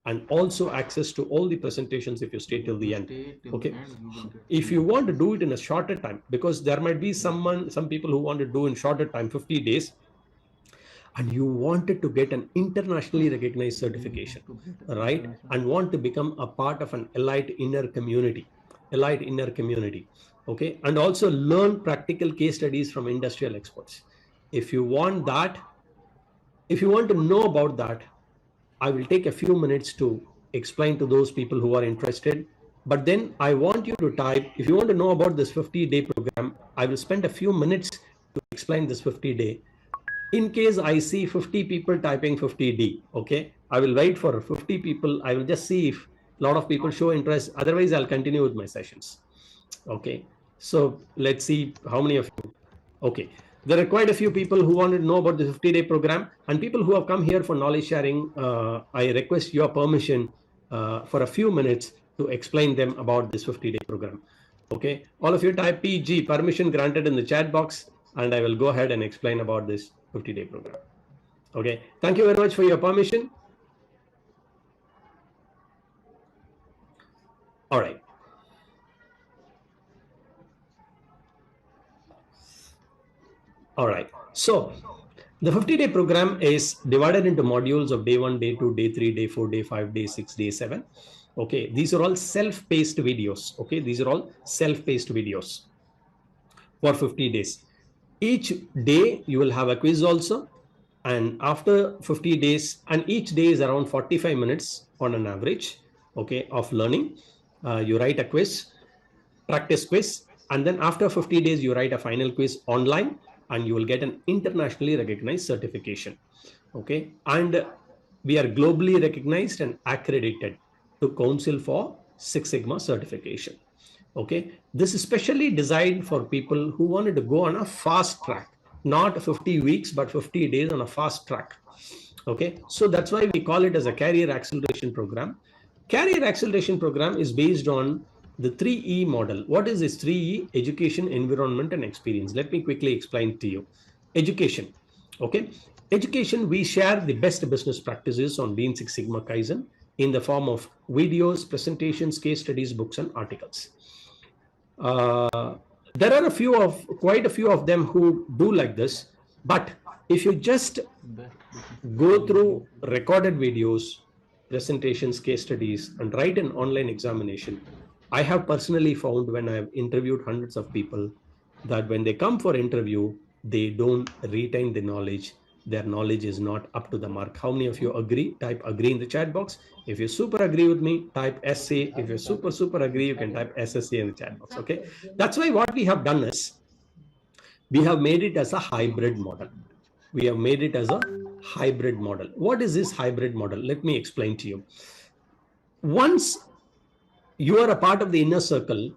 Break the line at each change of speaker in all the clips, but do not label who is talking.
and also access to all the presentations if you stay till the end. Okay, if you want to do it in a shorter time, because there might be some people who want to do in shorter time, 50 days, and you wanted to get an internationally recognized certification, right, and want to become a part of an elite inner community, okay, and also learn practical case studies from industrial experts. If you want that, if you want to know about that, I will take a few minutes to explain to those people who are interested. But then I want you to type, if you want to know about this 50-day program, I will spend a few minutes to explain this 50-day. In case I see 50 people typing 50D, okay, I will wait for 50 people. I will just see if a lot of people show interest. Otherwise, I'll continue with my sessions. Okay, so let's see how many of you. Okay, there are quite a few people who wanted to know about the 50-day program, and people who have come here for knowledge sharing. I request your permission for a few minutes to explain them about this 50-day program. Okay, all of you type PG, permission granted, in the chat box, and I will go ahead and explain about this 50-day program. Okay, thank you very much for your permission. All right. All right. So the 50-day program is divided into modules of day 1, day 2, day 3, day 4, day 5, day 6, day 7. Okay, these are all self-paced videos. Okay, these are all self-paced videos for 50 days. Each day you will have a quiz also. And after 50 days, and each day is around 45 minutes on an average, okay, of learning. You write a quiz, practice quiz, and then after 50 days, you write a final quiz online, and you will get an internationally recognized certification. Okay, and we are globally recognized and accredited to Council for Six Sigma certification. Okay, this is specially designed for people who wanted to go on a fast track, not 50 weeks, but 50 days on a fast track. Okay, so that's why we call it as a career acceleration program. Career acceleration program is based on the 3E model. What is this 3E? Education, environment, and experience. Let me quickly explain to you. Education. Okay, education, we share the best business practices on Lean Six Sigma Kaizen in the form of videos, presentations, case studies, books, and articles. There are quite a few of them who do like this, but if you just go through recorded videos, presentations, case studies, and write an online examination, I have personally found, when I have interviewed hundreds of people, that when they come for interview, they don't retain the knowledge. Their knowledge is not up to the mark. How many of you agree? Type agree in the chat box. If you super agree with me, type SC. If you super agree, you can type SSC in the chat box. Okay, that's why what we have done is we have made it as a hybrid model. We have made it as a hybrid model. What is this hybrid model? Let me explain to you. Once you are a part of the inner circle,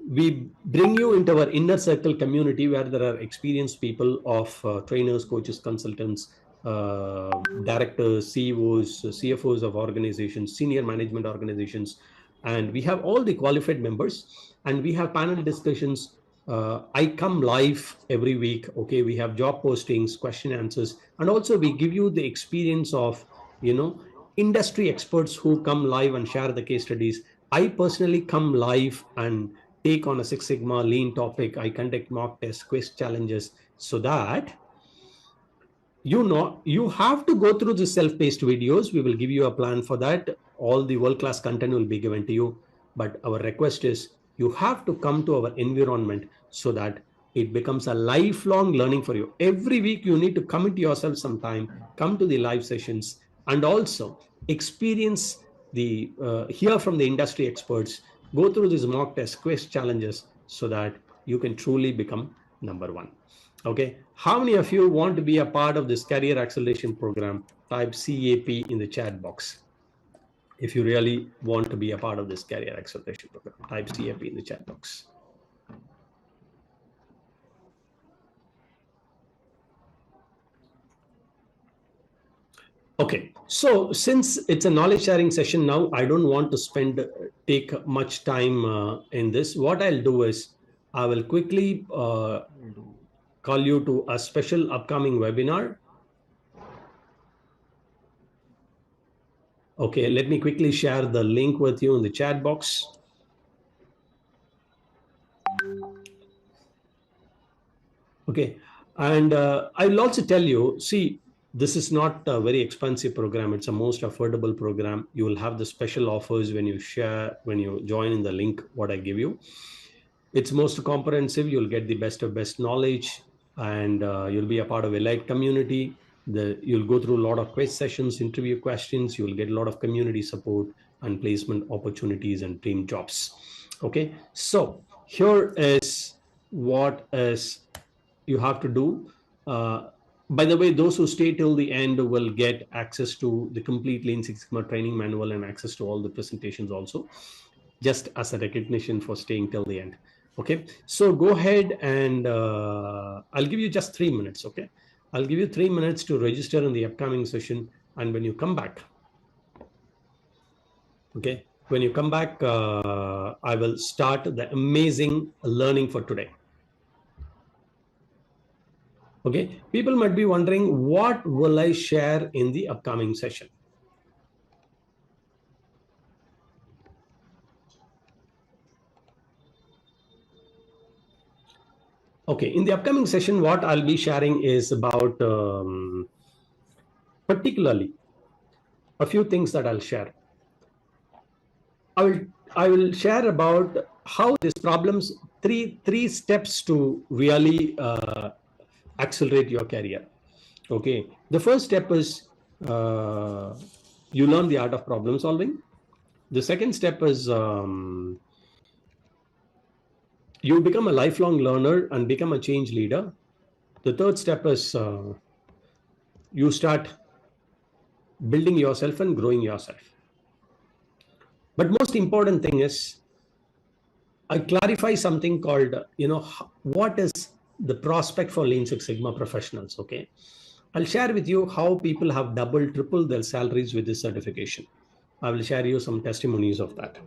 we bring you into our inner circle community where there are experienced people of trainers, coaches, consultants, directors, CEOs, CFOs of organizations, senior management organizations, and we have all the qualified members, and we have panel discussions. I come live every week. Okay, we have job postings, question answers, and also we give you the experience of, industry experts who come live and share the case studies. I personally come live and take on a Six Sigma lean topic. I conduct mock tests, quiz challenges, so that you have to go through the self-paced videos. We will give you a plan for that. All the world-class content will be given to you. But our request is you have to come to our environment so that it becomes a lifelong learning for you. Every week you need to commit yourself some time, come to the live sessions, and also experience hear from the industry experts, go through these mock tests, quiz challenges, so that you can truly become number one. Okay, how many of you want to be a part of this career acceleration program? Type CAP in the chat box. If you really want to be a part of this career acceleration program, type CAP in the chat box. Okay, so since it's a knowledge sharing session now, I don't want to take much time in this. What I'll do is I will quickly call you to a special upcoming webinar. Okay, let me quickly share the link with you in the chat box. Okay, and I will also tell you, see, this is not a very expensive program. It's a most affordable program. You will have the special offers when you share, when you join in the link what I give you. It's most comprehensive. You'll get the best of best knowledge, and you'll be a part of a elite community. You'll go through a lot of quiz sessions, interview questions. You'll get a lot of community support and placement opportunities and dream jobs. Okay, so here is what is you have to do. Uh, by the way, those who stay till the end will get access to the complete Lean Six Sigma training manual and access to all the presentations also, just as a recognition for staying till the end. Okay, so go ahead and I'll give you just 3 minutes. Okay, I'll give you 3 minutes to register in the upcoming session, and when you come back, okay, when you come back, I will start the amazing learning for today. Okay, people might be wondering, what will I share in the upcoming session? Okay, in the upcoming session, what I'll be sharing is about particularly a few things that I'll share. I will share about how these problems, three steps to really accelerate your career. Okay, the first step is you learn the art of problem solving. The second step is you become a lifelong learner and become a change leader. The third step is you start building yourself and growing yourself. But most important thing is I clarify something called, what is the prospect for Lean Six Sigma professionals? Okay, I'll share with you how people have doubled, tripled their salaries with this certification. I will share you some testimonies of that.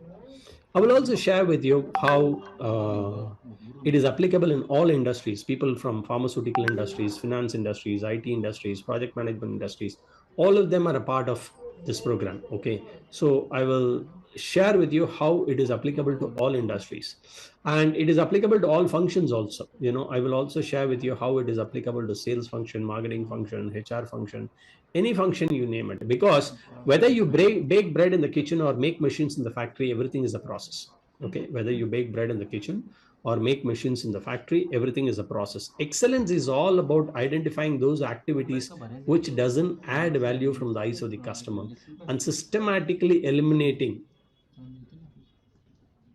I will also share with you how it is applicable in all industries, people from pharmaceutical industries, finance industries, IT industries, project management industries, all of them are a part of this program. Okay, so I will share with you how it is applicable to all industries, and it is applicable to all functions also. I will also share with you how it is applicable to sales function, marketing function, HR function, any function you name it, because whether you bake bread in the kitchen or make machines in the factory, everything is a process. Okay, whether you bake bread in the kitchen or make machines in the factory, everything is a process. Excellence is all about identifying those activities which doesn't add value from the eyes of the customer and systematically eliminating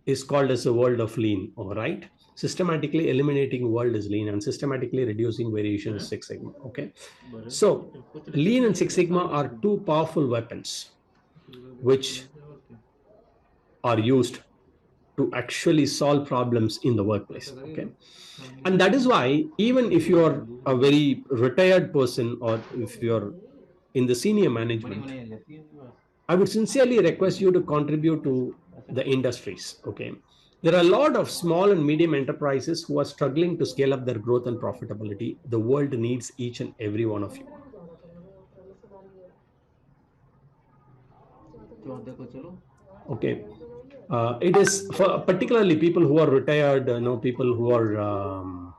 is called as a world of lean. All right, systematically eliminating world is lean, and systematically reducing variation is Six Sigma. Okay, so lean and Six Sigma are two powerful weapons which are used to actually solve problems in the workplace. Okay, and that is why even if you are a very retired person or if you're in the senior management, I would sincerely request you to contribute to the industries. Okay, there are a lot of small and medium enterprises who are struggling to scale up their growth and profitability. The world needs each and every one of you. Okay, it is for particularly people who are retired, people who are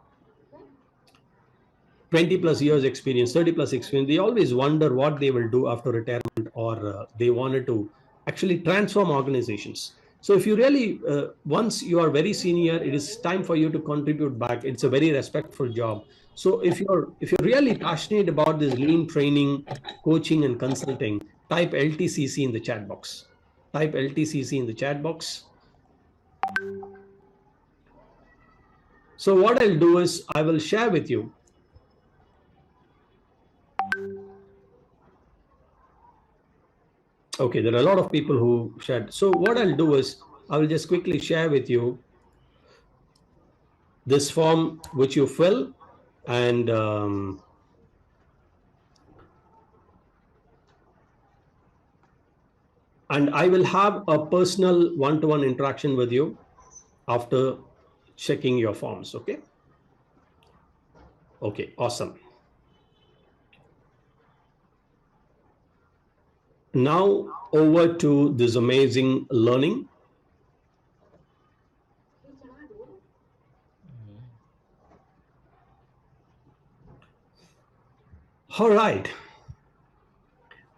20 plus years experience, 30 plus experience. They always wonder what they will do after retirement, or they wanted to actually transform organizations. So if you really, once you are very senior, it is time for you to contribute back. It's a very respectful job. So if you're really passionate about this lean training, coaching and consulting, type LTCC in the chat box. Type LTCC in the chat box. So what I'll do is I will share with you. Okay, there are a lot of people who shared. So what I'll do is I will just quickly share with you this form which you fill, and I will have a personal one-to-one interaction with you after checking your forms. Okay. Okay, awesome. Now over to this amazing learning. All right.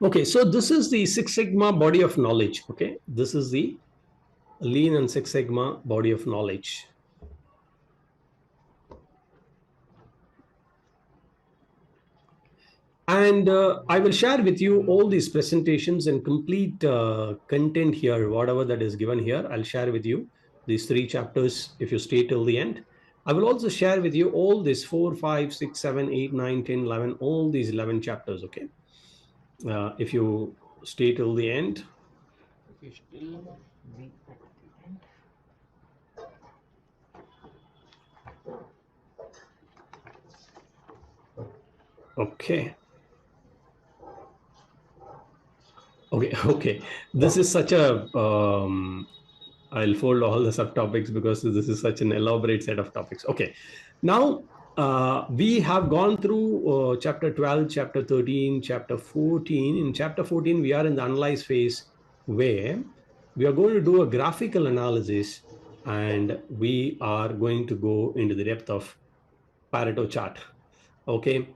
Okay, so this is the Six Sigma body of knowledge. Okay, this is the Lean and Six Sigma body of knowledge. And I will share with you all these presentations and complete content here, whatever that is given here. I'll share with you these 3 chapters if you stay till the end. I will also share with you all these 4, 5, 6, 7, 8, 9, 10, 11, all these 11 chapters, okay? If you stay till the end. Okay. Okay. This is such a, I'll fold all the subtopics because this is such an elaborate set of topics. Okay. Now, we have gone through chapter 12, chapter 13, chapter 14. In chapter 14, we are in the analyze phase where we are going to do a graphical analysis and we are going to go into the depth of Pareto chart. Okay.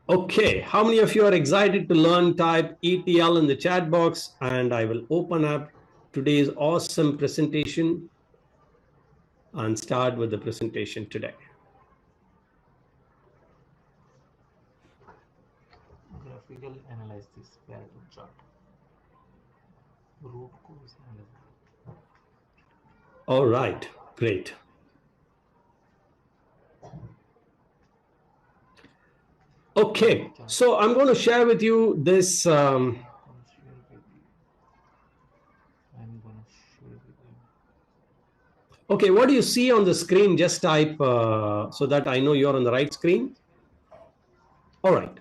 Okay, how many of you are excited to learn? Type ETL in the chat box and I will open up today's awesome presentation and start with the presentation today.
Graphical analysis, Pareto chart, root cause analysis.
All right, great. Okay, so I'm going to share with you this. Okay, what do you see on the screen? Just type so that I know you're on the right screen. All right.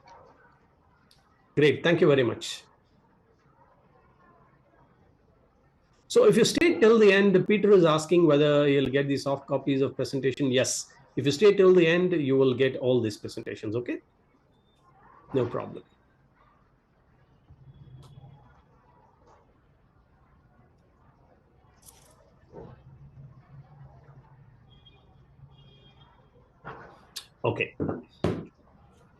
Great, thank you very much. So if you stay till the end, Peter is asking whether you'll get the soft copies of presentation. Yes, if you stay till the end, you will get all these presentations, okay? No problem. Okay.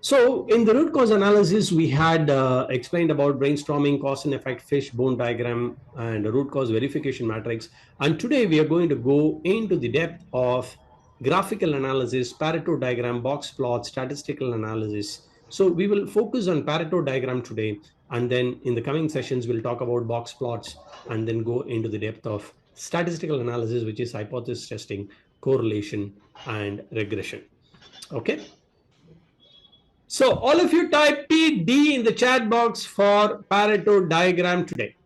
So in the root cause analysis, we had explained about brainstorming, cause and effect, fishbone diagram, and root cause verification matrix. And today we are going to go into the depth of graphical analysis, Pareto diagram, box plot, statistical analysis. So we will focus on Pareto diagram today. And then in the coming sessions, we'll talk about box plots and then go into the depth of statistical analysis, which is hypothesis testing, correlation, and regression. Okay. So all of you type PD in the chat box for Pareto diagram today.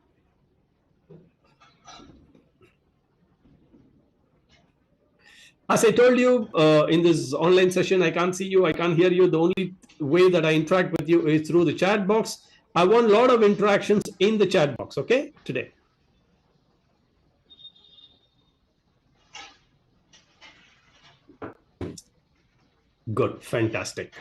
As I told you in this online session, I can't see you, I can't hear you. The only way that I interact with you is through the chat box. I want a lot of interactions in the chat box, okay, today. Good, fantastic.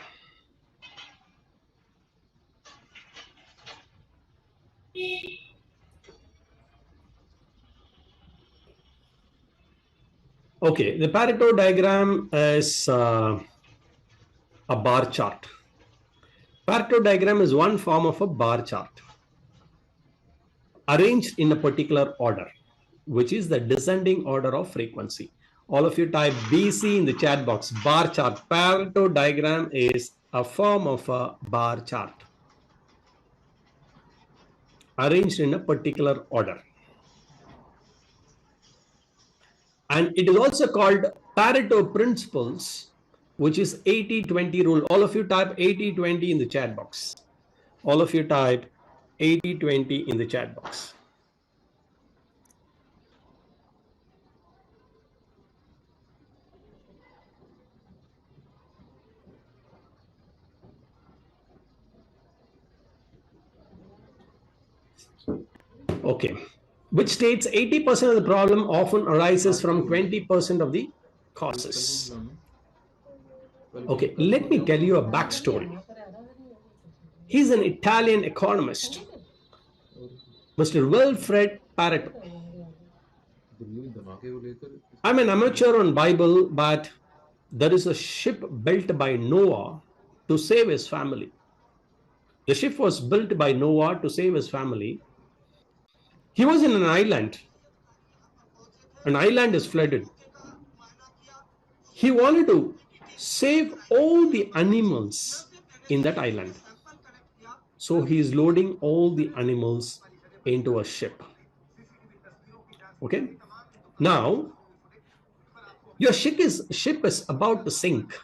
Okay, the Pareto diagram is a bar chart. Pareto diagram is one form of a bar chart arranged in a particular order, which is the descending order of frequency. All of you type BC in the chat box. Bar chart. Pareto diagram is a form of a bar chart arranged in a particular order. And it is also called Pareto principles, which is 80-20 rule. All of you type 80-20 in the chat box. All of you type 80-20 in the chat box. Okay, which states 80% of the problem often arises from 20% of the causes. Okay, let me tell you a backstory. He's an Italian economist, Mr. Wilfred Pareto. I'm an amateur on Bible, but there is a ship built by Noah to save his family. The ship was built by Noah to save his family. He was in an island. An island is flooded. He wanted to save all the animals in that island. So he is loading all the animals into a ship. Okay. Now, your ship is about to sink.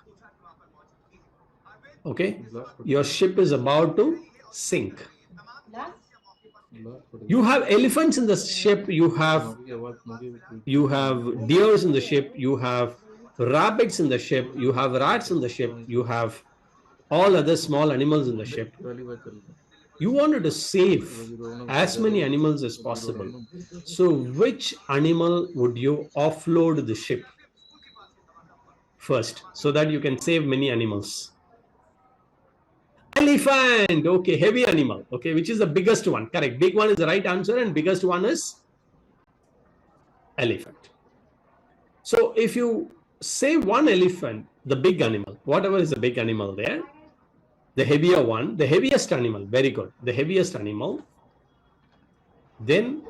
Okay. Your ship is about to sink. You have elephants in the ship. You have deers in the ship. You have rabbits in the ship. You have rats in the ship. You have all other small animals in the ship. You wanted to save as many animals as possible. So which animal would you offload the ship first so that you can save many animals? Elephant. Okay, heavy animal. Okay, which is the biggest one? Correct. Big one is the right answer and biggest one is elephant. So if you save one elephant, the big animal, whatever is the big animal there, the heavier one, the heaviest animal, very good, the heaviest animal, then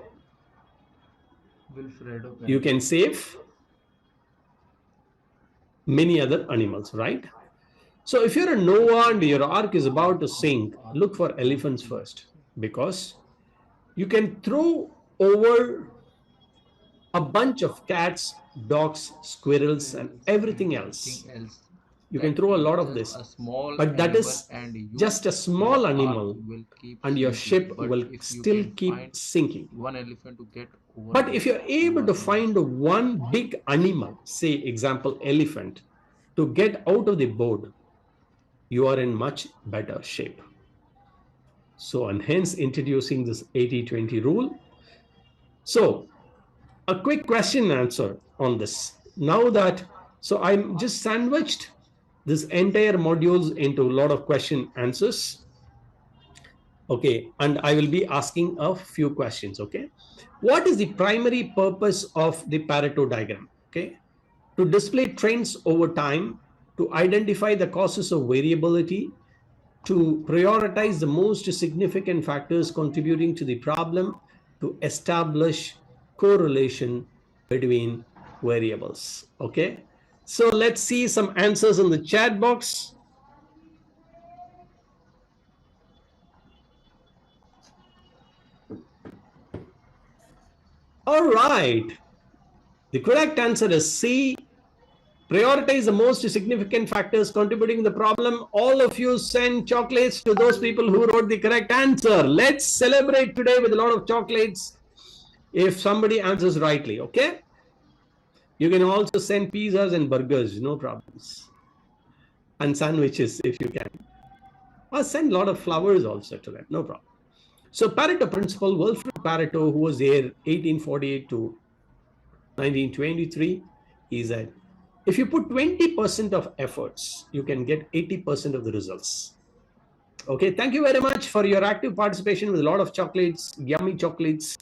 you can save many other animals, right? So if you're a Noah and your ark is about to sink, look for elephants first, because you can throw over a bunch of cats, dogs, squirrels, and everything else. You can throw a lot of this, but that is just a small animal and your ship will still keep sinking. But if you're able to find one big animal, say example elephant, to get out of the boat, you are in much better shape. So, and hence introducing this 80-20 rule. So a quick question answer on this. Now that, so I'm just sandwiched this entire modules into a lot of question answers. Okay, and I will be asking a few questions. Okay, what is the primary purpose of the Pareto diagram? Okay, to display trends over time, to identify the causes of variability, to prioritize the most significant factors contributing to the problem, to establish correlation between variables. Okay, so let's see some answers in the chat box. All right, the correct answer is C. Prioritize the most significant factors contributing to the problem. All of you send chocolates to those people who wrote the correct answer. Let's celebrate today with a lot of chocolates if somebody answers rightly. Okay, you can also send pizzas and burgers, no problems, and sandwiches if you can, or send a lot of flowers also to them, no problem. So Pareto principle, Wilfred Pareto, who was there 1848 to 1923, he said, if you put 20% of efforts, you can get 80% of the results. Okay, thank you very much for your active participation with a lot of chocolates, yummy chocolates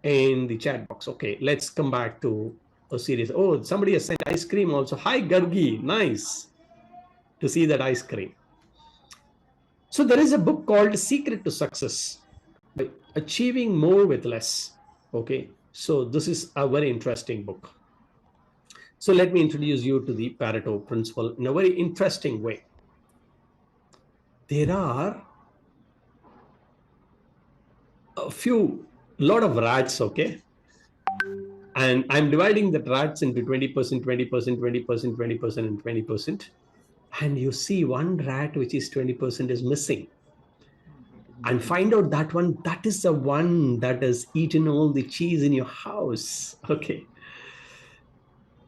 in the chat box. Okay, let's come back to a series. Oh, somebody has sent ice cream also. Hi, Gargi. Nice to see that ice cream. So there is a book called Secret to Success, by Achieving More with Less. Okay, so this is a very interesting book. So let me introduce you to the Pareto principle in a very interesting way. There are a lot of rats, okay? And I'm dividing the rats into 20%, 20%, 20%, 20%, and 20%. And you see one rat which is 20% is missing. And find out that one, that is the one that has eaten all the cheese in your house. Okay.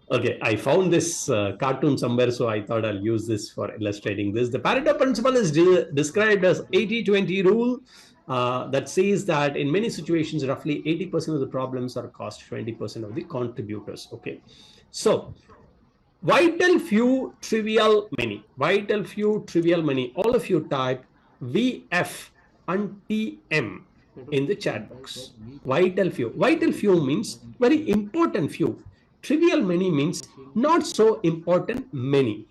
Okay, I found this cartoon somewhere, so I thought I'll use this for illustrating this. The Pareto principle is described as 80-20 rule that says that in many situations, roughly 80% of the problems are caused 20% of the contributors. Okay, so Vital few, trivial many. Vital few, trivial many. All of you type VF and TM in the chat box. Vital few. Vital few means very important few. Trivial many means not so important many.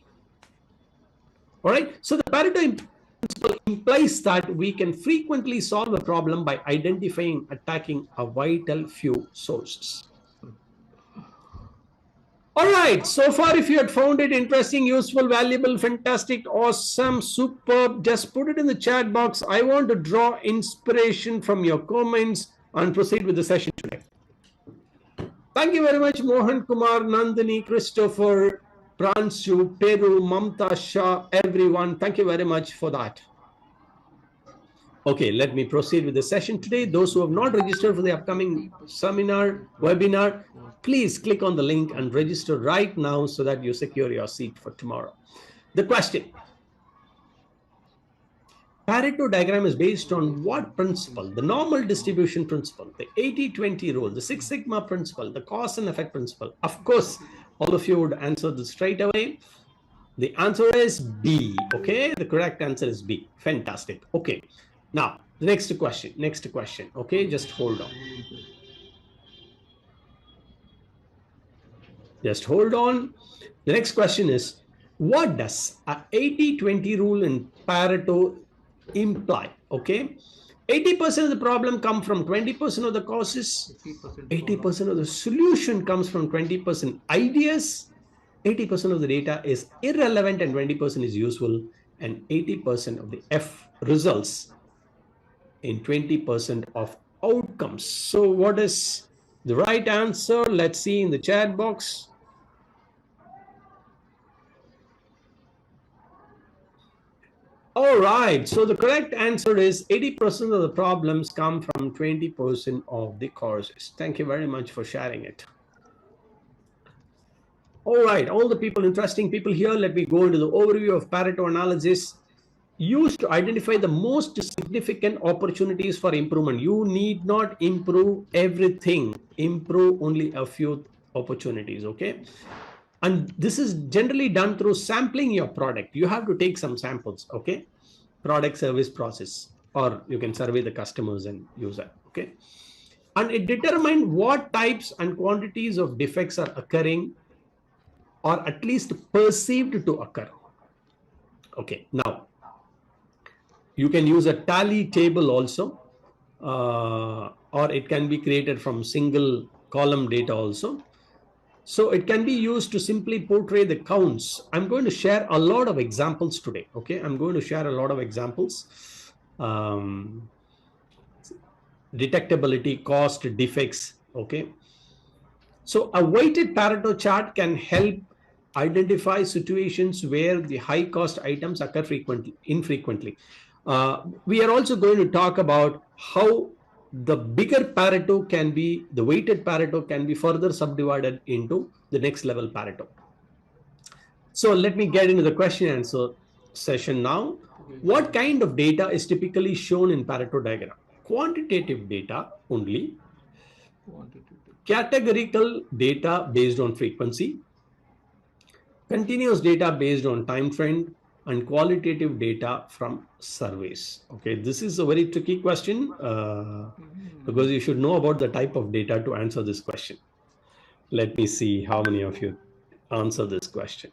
All right. So the Pareto principle implies that we can frequently solve a problem by identifying, attacking a vital few sources. All right. So far, if you had found it interesting, useful, valuable, fantastic, awesome, superb, just put it in the chat box. I want to draw inspiration from your comments and proceed with the session today. Thank you very much, Mohan Kumar, Nandini, Christopher, Pranshu, Peru, Mamta Shah, everyone. Thank you very much for that. Okay, let me proceed with the session today. Those who have not registered for the upcoming seminar, webinar, please click on the link and register right now so that you secure your seat for tomorrow. The question: Pareto diagram is based on what principle? The normal distribution principle, the 80-20 rule, the Six Sigma principle, the cause and effect principle. Of course, all of you would answer this straight away. The answer is B. Okay, the correct answer is B. Fantastic. Okay, now the next question. Okay, just hold on. The next question is, what does a 80-20 rule in Pareto imply? Okay, 80% of the problem come from 20% of the causes, 80% of the solution comes from 20% ideas, 80% of the data is irrelevant and 20% is useful, and 80% of the F results in 20% of outcomes. So what is the right answer? Let's see in the chat box. All right, so the correct answer is 80% of the problems come from 20% of the causes. Thank you very much for sharing it. All right, all the people, interesting people here. Let me go into the overview of Pareto analysis used to identify the most significant opportunities for improvement. You need not improve everything, improve only a few opportunities, okay? And this is generally done through sampling your product. You have to take some samples, okay? Product, service, process, or you can survey the customers and use that, okay? And it determines what types and quantities of defects are occurring or at least perceived to occur. Okay, now you can use a tally table also, or it can be created from single column data also. So it can be used to simply portray the counts. I'm going to share a lot of examples today. Okay, I'm going to share a lot of examples. Detectability, cost, defects. Okay. So a weighted Pareto chart can help identify situations where the high cost items occur infrequently. We are also going to talk about how the bigger Pareto can be, the weighted Pareto can be further subdivided into the next level Pareto. So let me get into the question and answer session now. What kind of data is typically shown in Pareto diagram? Quantitative data only, categorical data based on frequency, continuous data based on time trend, and qualitative data from surveys. Okay, this is a very tricky question because you should know about the type of data to answer this question. Let me see how many of you answer this question.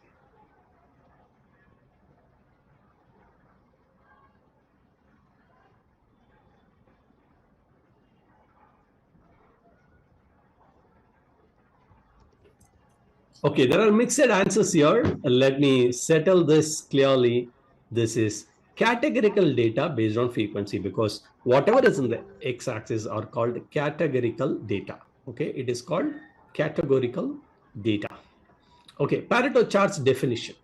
Okay, there are mixed answers here. Let me settle this clearly. This is categorical data based on frequency, because whatever is in the x-axis are called categorical data. Okay, it is called categorical data. Okay, Pareto charts definition.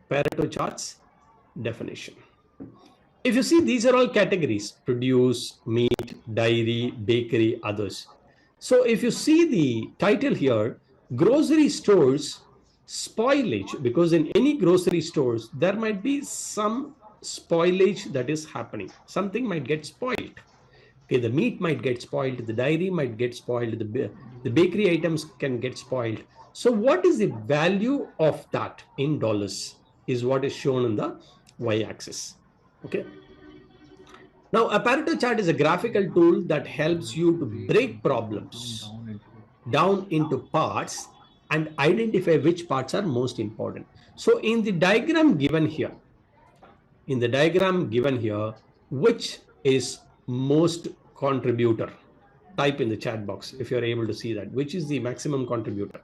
Pareto charts definition. If you see, these are all categories: produce, meat, dairy, bakery, others. So if you see the title here, grocery stores spoilage, because in any grocery stores there might be some spoilage that is happening. Something might get spoiled. Okay, the meat might get spoiled, the dairy might get spoiled, the bakery items can get spoiled. So what is the value of that in dollars is what is shown in the y-axis. Okay. Now, a Pareto chart is a graphical tool that helps you to break problems down into parts and identify which parts are most important. So in the diagram given here, which is most contributor? Type in the chat box if you're able to see that. Which is the maximum contributor?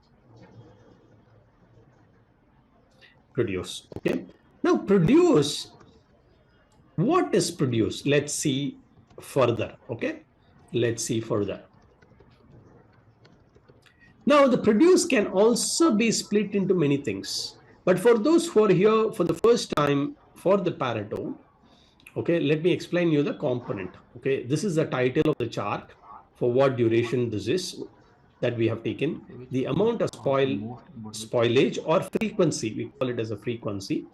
Produce. Okay. Now, produce. What is produce? Let's see further. Okay. Let's see further. Now, the produce can also be split into many things. But for those who are here for the first time for the Pareto, okay, let me explain you the component. Okay, this is the title of the chart for what duration this is that we have taken. The amount of spoilage or frequency, we call it as a frequency.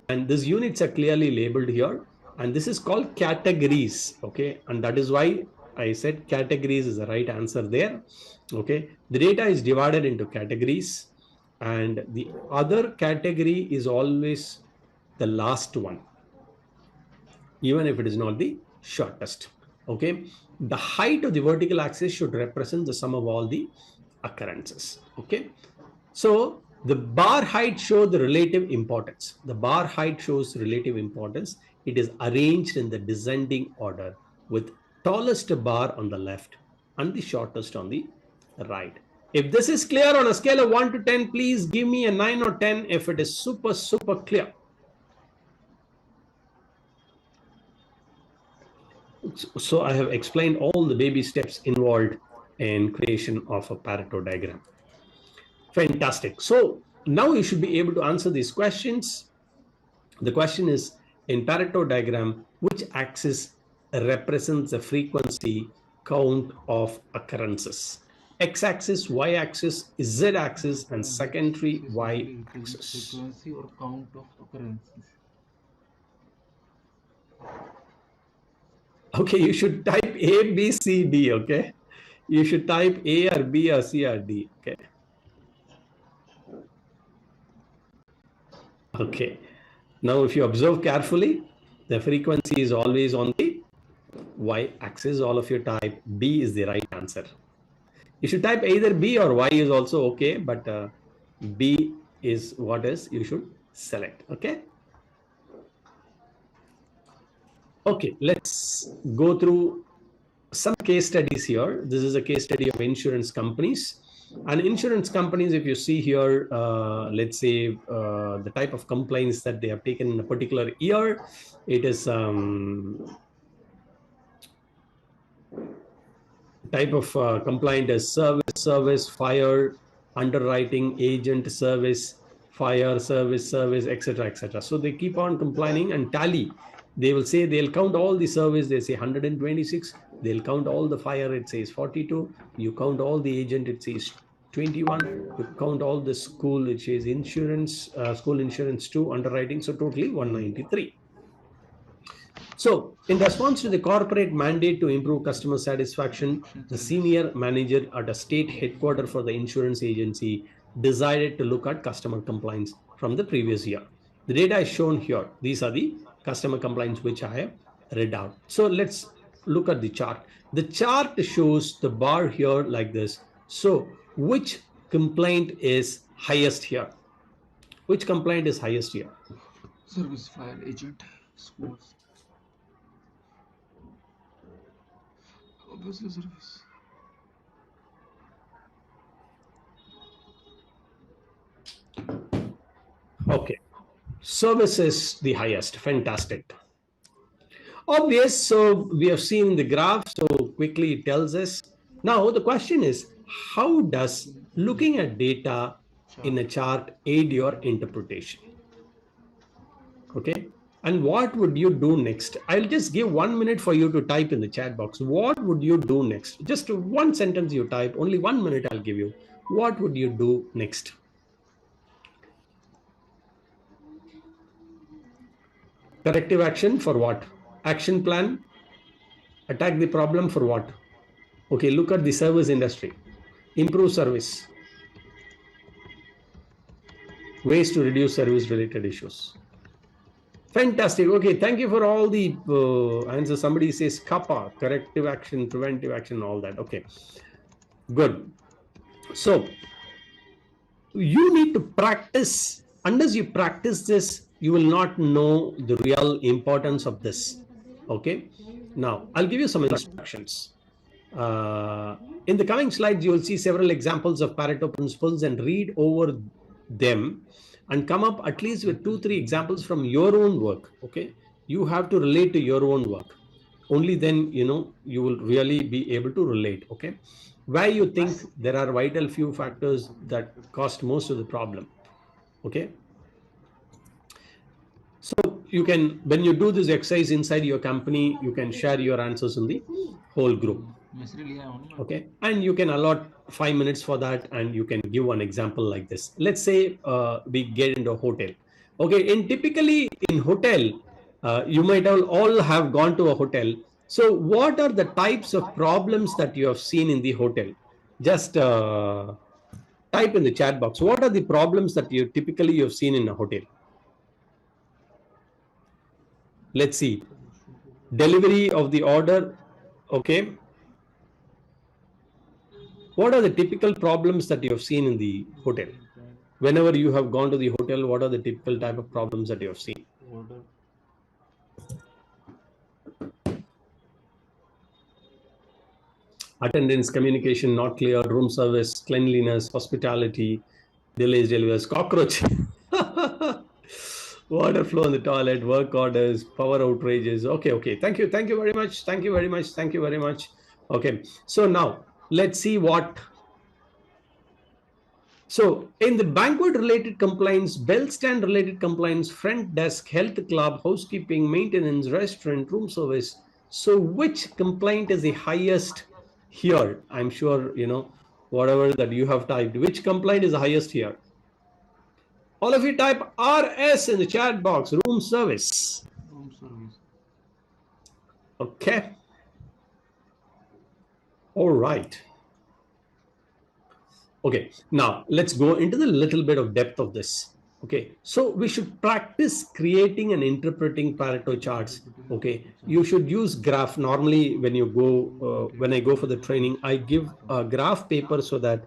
And these units are clearly labeled here. And this is called categories. Okay, and that is why I said categories is the right answer there. Okay, the data is divided into categories, and the other category is always the last one, even if it is not the shortest. Okay, the height of the vertical axis should represent the sum of all the occurrences. Okay, so the bar height shows the relative importance. The bar height shows relative importance. It is arranged in the descending order with tallest bar on the left and the shortest on the right. If this is clear on a scale of 1 to 10, please give me a 9 or 10 if it is super clear. So I have explained all the baby steps involved in creation of a Pareto diagram. Fantastic. So now you should be able to answer these questions. The question is, in Pareto diagram, which axis represents the frequency count of occurrences? X-axis, Y-axis, Z-axis, and secondary Y-axis.
Frequency or count of occurrences.
Okay, you should type A, B, C, D, okay? You should type A or B or C or D, okay? Okay. Now, if you observe carefully, the frequency is always on the y-axis. All of you type B is the right answer. You should type either B or Y is also okay, but B is what is you should select, okay? Okay, let's go through some case studies here. This is a case study of insurance companies. And insurance companies, if you see here, let's say the type of complaints that they have taken in a particular year, it is type of complaint is service, fire, underwriting, agent, service, fire, service, etc., etc. So they keep on complaining and tally. They will say they'll count all the service, they say 126. They'll count all the fire, it says 42. You count all the agent, it says 21. You count all the school, it says insurance, school insurance 2, underwriting. So totally 193. So in response to the corporate mandate to improve customer satisfaction, the senior manager at a state headquarters for the insurance agency decided to look at customer complaints from the previous year. The data is shown here. These are the customer complaints which I have read out. So let's look at the chart. The chart shows the bar here like this. So which complaint is highest here? Which complaint is highest here?
Service, fire, agent, schools. Obviously service.
Okay. Service is the highest. Fantastic. Obvious. So we have seen the graph. So quickly it tells us. Now the question is, how does looking at data in a chart aid your interpretation? Okay. And what would you do next? I'll just give 1 minute for you to type in the chat box. What would you do next? Just one sentence you type. Only 1 minute I'll give you. What would you do next? Corrective action for what? Action plan. Attack the problem for what? Okay, look at the service industry. Improve service. ways to reduce service related issues. Fantastic. Okay, thank you for all the answers. Somebody says kappa, corrective action, preventive action, all that. Okay, good. So you need to practice. Unless you practice this, you will not know the real importance of this. Okay, now I'll give you some instructions. Uh, in the coming slides, you will see several examples of Pareto principles and read over them and come up at least with 2-3 examples from your own work. Okay, you have to relate to your own work. Only then you will really be able to relate. Okay, where you think there are vital few factors that cost most of the problem. Okay, so you can, when you do this exercise inside your company, you can share your answers in the whole group. Okay, and you can allot 5 minutes for that, and you can give one example like this. Let's say we get into a hotel. Okay, in typically in hotel, you might all have gone to a hotel. So what are the types of problems that you have seen in the hotel? Just type in the chat box, what are the problems that you typically you've seen in a hotel? Let's see. Delivery of the order. Okay, what are the typical problems that you have seen in the hotel? Whenever you have gone to the hotel, what are the typical type of problems that you have seen? Attendance, communication not clear, room service, cleanliness, hospitality, delays, deliveries, cockroach, water flow in the toilet, work orders, power outrages. Okay, thank you very much, thank you very much. Okay, so now let's see what. So in the banquet related complaints, bell stand related complaints, front desk, health club, housekeeping, maintenance, restaurant, room service. So which complaint is the highest here? I'm sure, whatever that you have typed, which complaint is the highest here? All of you type RS in the chat box, room service. Okay. All right. Okay, now let's go into the little bit of depth of this. Okay, so we should practice creating and interpreting Pareto charts. Okay, you should use graph. Normally, when I go for the training, I give a graph paper so that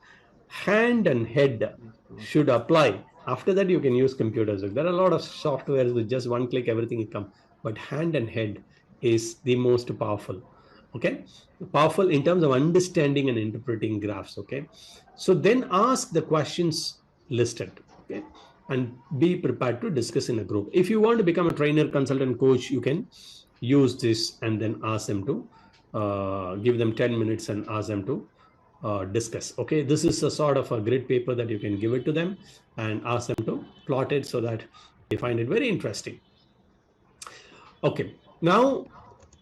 hand and head should apply. After that, you can use computers. There are a lot of softwares with just one click, everything will come. But hand and head is the most powerful. Okay, powerful in terms of understanding and interpreting graphs. Okay, so then ask the questions listed. Okay, and be prepared to discuss in a group. If you want to become a trainer, consultant, coach, you can use this and then ask them to give them 10 minutes and ask them to discuss. Okay, this is a sort of a grid paper that you can give it to them and ask them to plot it so that they find it very interesting. Okay, now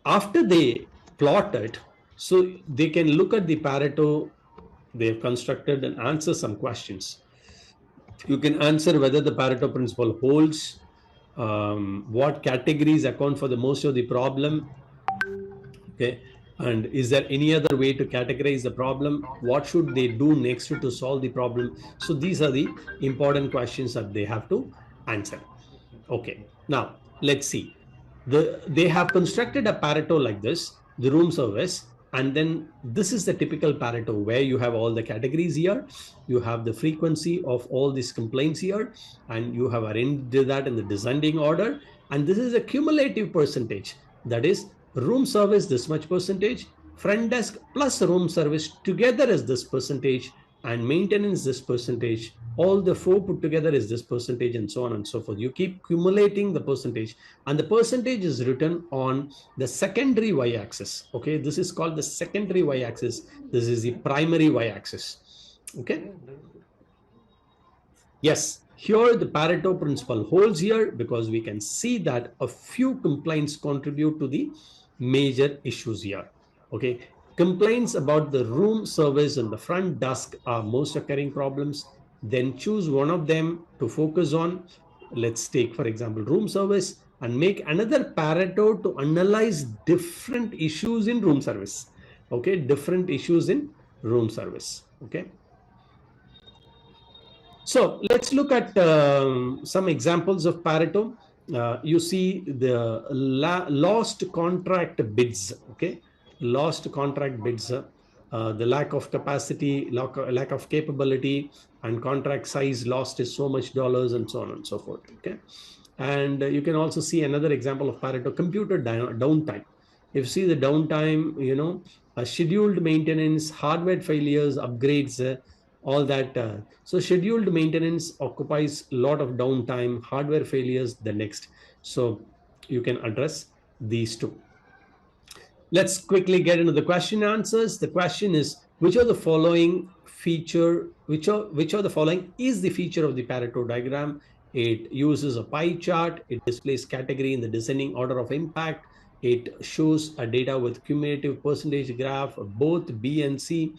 after they plot it, so they can look at the Pareto they've constructed and answer some questions. You can answer whether the Pareto principle holds, what categories account for the most of the problem. Okay, and is there any other way to categorize the problem? What should they do next to solve the problem? So these are the important questions that they have to answer. Okay, now let's see. They have constructed a Pareto like this, the room service, and then this is the typical Pareto where you have all the categories here, you have the frequency of all these complaints here, and you have arranged that in the descending order, and this is a cumulative percentage. That is, room service this much percentage, front desk plus room service together is this percentage, and maintenance this percentage, all the four put together is this percentage, and so on and so forth. You keep accumulating the percentage, and the percentage is written on the secondary y-axis. Okay, this is called the secondary y-axis. This is the primary y-axis. Okay, yes, here the Pareto principle holds here because we can see that a few complaints contribute to the major issues here. Okay, complaints about the room service and the front desk are most occurring problems. Then choose one of them to focus on. Let's take, for example, room service, and make another Pareto to analyze different issues in room service. Okay, different issues in room service. Okay. So let's look at some examples of Pareto. You see the lost contract bids, okay? Lost contract bids, the lack of capacity, lack of capability, and contract size lost is so much dollars, and so on and so forth, okay? And you can also see another example of Pareto, computer downtime. If you see the downtime, scheduled maintenance, hardware failures, upgrades, all that. So scheduled maintenance occupies a lot of downtime, hardware failures the next. So you can address these two. Let's quickly get into the question answers. The question is, which of the following feature, which of the following is the feature of the Pareto diagram? It uses a pie chart. It displays category in the descending order of impact. It shows a data with cumulative percentage graph, both B and C.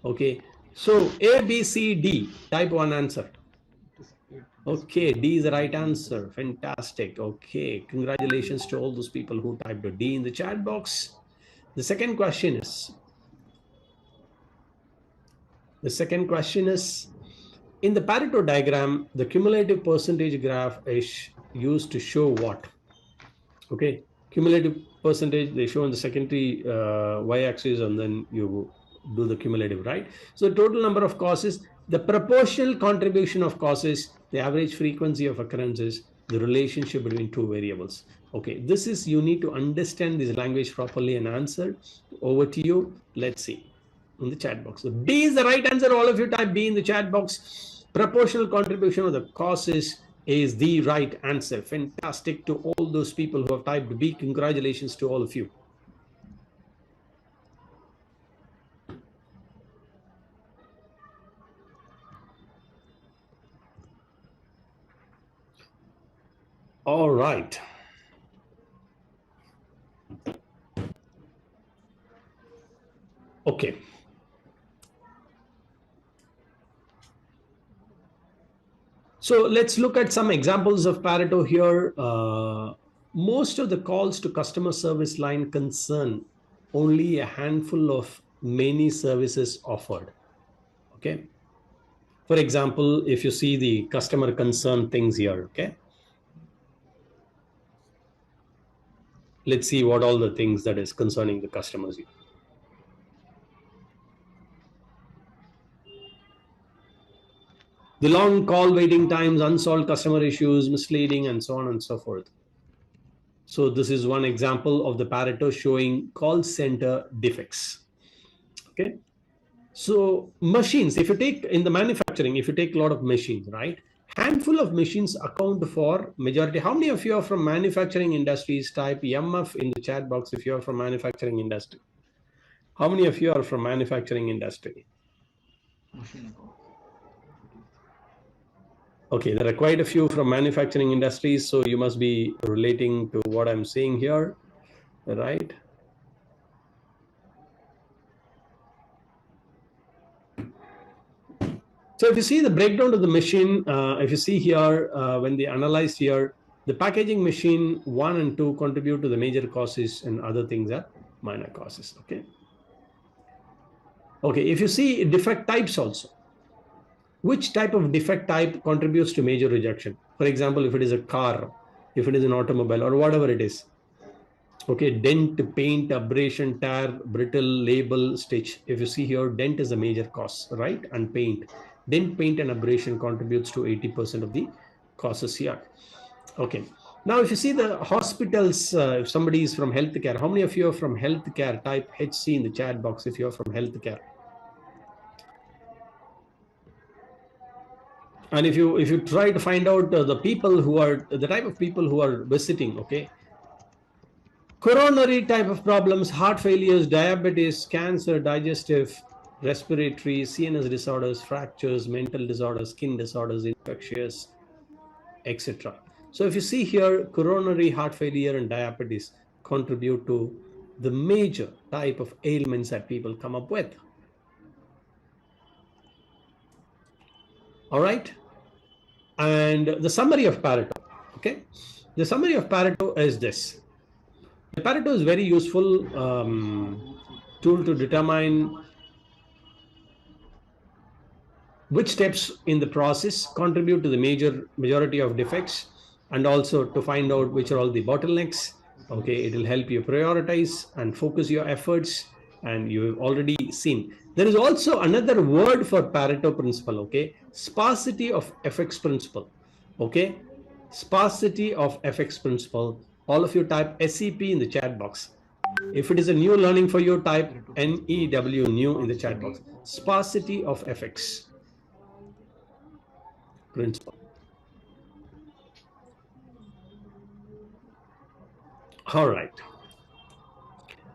Okay, so A, B, C, D, type one answer. Okay, D is the right answer. Fantastic. Okay, congratulations to all those people who typed a D in the chat box. The second question is, in the Pareto diagram, the cumulative percentage graph is used to show what? Okay, cumulative percentage, they show on the secondary y-axis, and then you do the cumulative, right? So the total number of causes, the proportional contribution of causes, the average frequency of occurrences, the relationship between two variables. Okay, this is, you need to understand this language properly and answer. Over to you. Let's see in the chat box. So D is the right answer. All of you type B in the chat box. Proportional contribution of the causes is the right answer. Fantastic to all those people who have typed B. Congratulations to all of you. All right. Okay. So let's look at some examples of Pareto here. Most of the calls to customer service line concern only a handful of many services offered. Okay. For example, if you see the customer concern things here, okay. Let's see what all the things that is concerning the customers here. The long call waiting times, unsolved customer issues, misleading, and so on and so forth. So this is one example of the Pareto showing call center defects. Okay. So machines, if you take in the manufacturing, if you take a lot of machines, right? Handful of machines account for majority. How many of you are from manufacturing industries? Type MF in the chat box if you are from manufacturing industry. How many of you are from manufacturing industry? Okay, there are quite a few from manufacturing industries, so you must be relating to what I'm saying here, right? So if you see the breakdown of the machine, if you see here, when they analyze here, the packaging machine 1 and 2 contribute to the major causes, and other things are minor causes, okay? Okay, if you see defect types also, which type of defect type contributes to major rejection? For example, if it is a car, if it is an automobile, or whatever it is. Okay, dent, paint, abrasion, tear, brittle, label, stitch. If you see here, dent is a major cause, right? And paint. Dent, paint, and abrasion contributes to 80% of the causes here. Okay. Now, if you see the hospitals, if somebody is from healthcare, how many of you are from healthcare? Type HC in the chat box if you're from healthcare. And if you try to find out the people who are, the type of people who are visiting, okay, coronary type of problems, heart failures, diabetes, cancer, digestive, respiratory, CNS disorders, fractures, mental disorders, skin disorders, infectious, etc. So if you see here, coronary, heart failure, and diabetes contribute to the major type of ailments that people come up with. All right. And the summary of Pareto, okay? The summary of Pareto is this. The Pareto is very useful tool to determine which steps in the process contribute to the majority of defects, and also to find out which are all the bottlenecks. Okay, it will help you prioritize and focus your efforts. And you've already seen there is also another word for Pareto principle. Okay, sparsity of effects principle. Okay, sparsity of effects principle. All of you type SEP in the chat box. If it is a new learning for you, type NEW new in the chat box. Sparsity of effects principle. All right.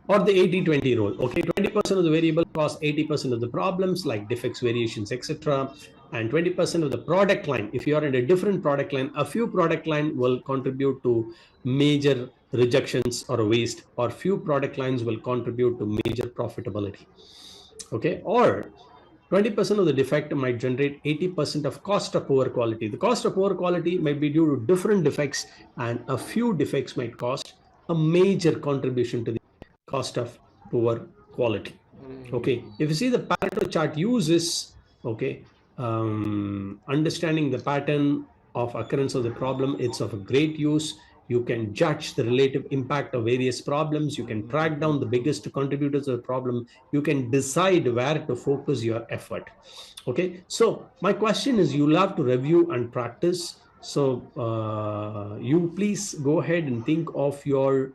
Or the 80-20 rule. Okay, 20% of the variable cost 80% of the problems like defects, variations, etc. And 20% of the product line. If you are in a different product line, a few product line will contribute to major rejections or waste, or few product lines will contribute to major profitability. Okay, or 20% of the defect might generate 80% of cost of poor quality. The cost of poor quality might be due to different defects, and a few defects might cost a major contribution to the cost of poor quality. Okay, if you see the Pareto chart uses, okay, understanding the pattern of occurrence of the problem, it's of a great use. You can judge the relative impact of various problems. You can track down the biggest contributors to the problem. You can decide where to focus your effort. Okay, so my question is, you'll have to review and practice. So you please go ahead and think of your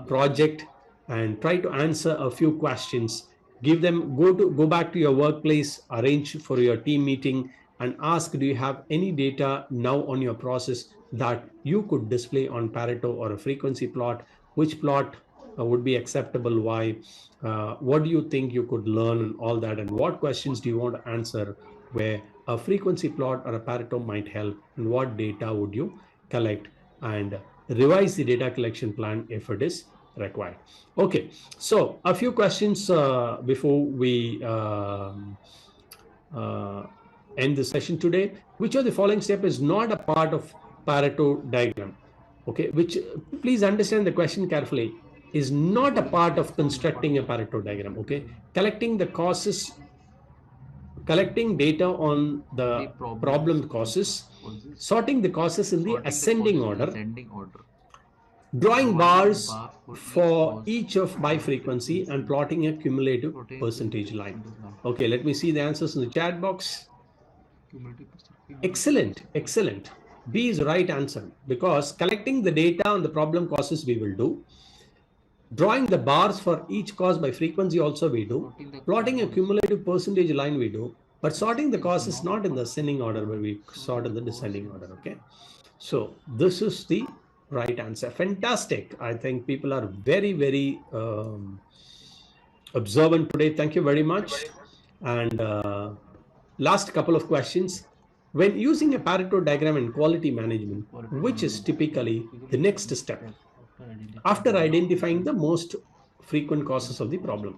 project and try to answer a few questions. Give them, go back to your workplace, arrange for your team meeting, and ask, do you have any data now on your process that you could display on Pareto or a frequency plot? Which plot would be acceptable? Why? What do you think you could learn, and all that? And what questions do you want to answer where a frequency plot or a Pareto might help? And what data would you collect, and revise the data collection plan if it is required? Okay, so a few questions before we end the session today. Which of the following step is not a part of Pareto diagram? Okay, which, please understand the question carefully, is not a part of constructing a Pareto diagram. Okay, collecting the causes, collecting data on the problem causes, sorting the causes in the ascending order, drawing bars for each of by frequency, and plotting a cumulative percentage line. Okay, let me see the answers in the chat box. Excellent, excellent. B is the right answer, because collecting the data on the problem causes we will do. Drawing the bars for each cause by frequency also we do. Plotting a cumulative percentage line we do. But sorting the cause is not in the ascending order, but we sort in the descending order. Okay, so this is the right answer. Fantastic. I think people are very, very observant today. Thank you very much. And last couple of questions. When using a Pareto diagram in quality management, which is typically the next step after identifying the most frequent causes of the problem?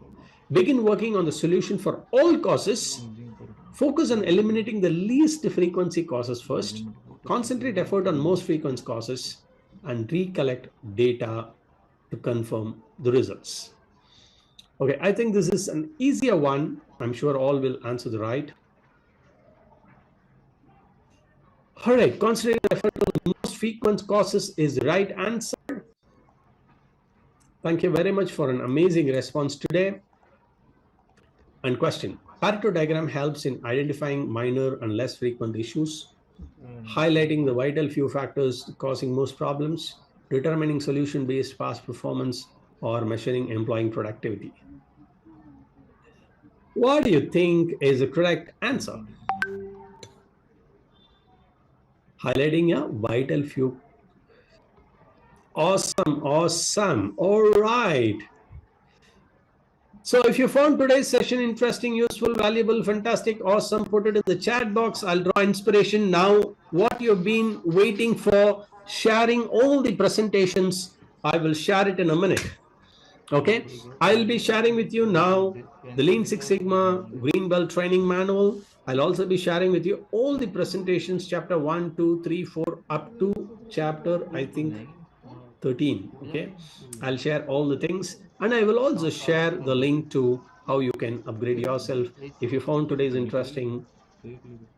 Begin working on the solution for all causes. Focus on eliminating the least frequency causes first. Concentrate effort on most frequent causes, and recollect data to confirm the results. Okay, I think this is an easier one. I'm sure all will answer the right. All right, concentrate effort on the most frequent causes is the right answer. Thank you very much for an amazing response today. And question: Pareto diagram helps in identifying minor and less frequent issues, highlighting the vital few factors causing most problems, determining solution-based past performance, or measuring employee productivity. What do you think is the correct answer? Highlighting a vital few. Awesome, awesome. All right. So if you found today's session interesting, useful, valuable, fantastic, awesome, put it in the chat box. I'll draw inspiration now. What you've been waiting for, sharing all the presentations, I will share it in a minute. Okay, I'll be sharing with you now the Lean Six Sigma Green Belt Training Manual. I'll also be sharing with you all the presentations, chapter 1, 2, 3, 4, up to chapter, I think, 13. Okay, I'll share all the things, and I will also share the link to how you can upgrade yourself. If you found today's interesting,
safely.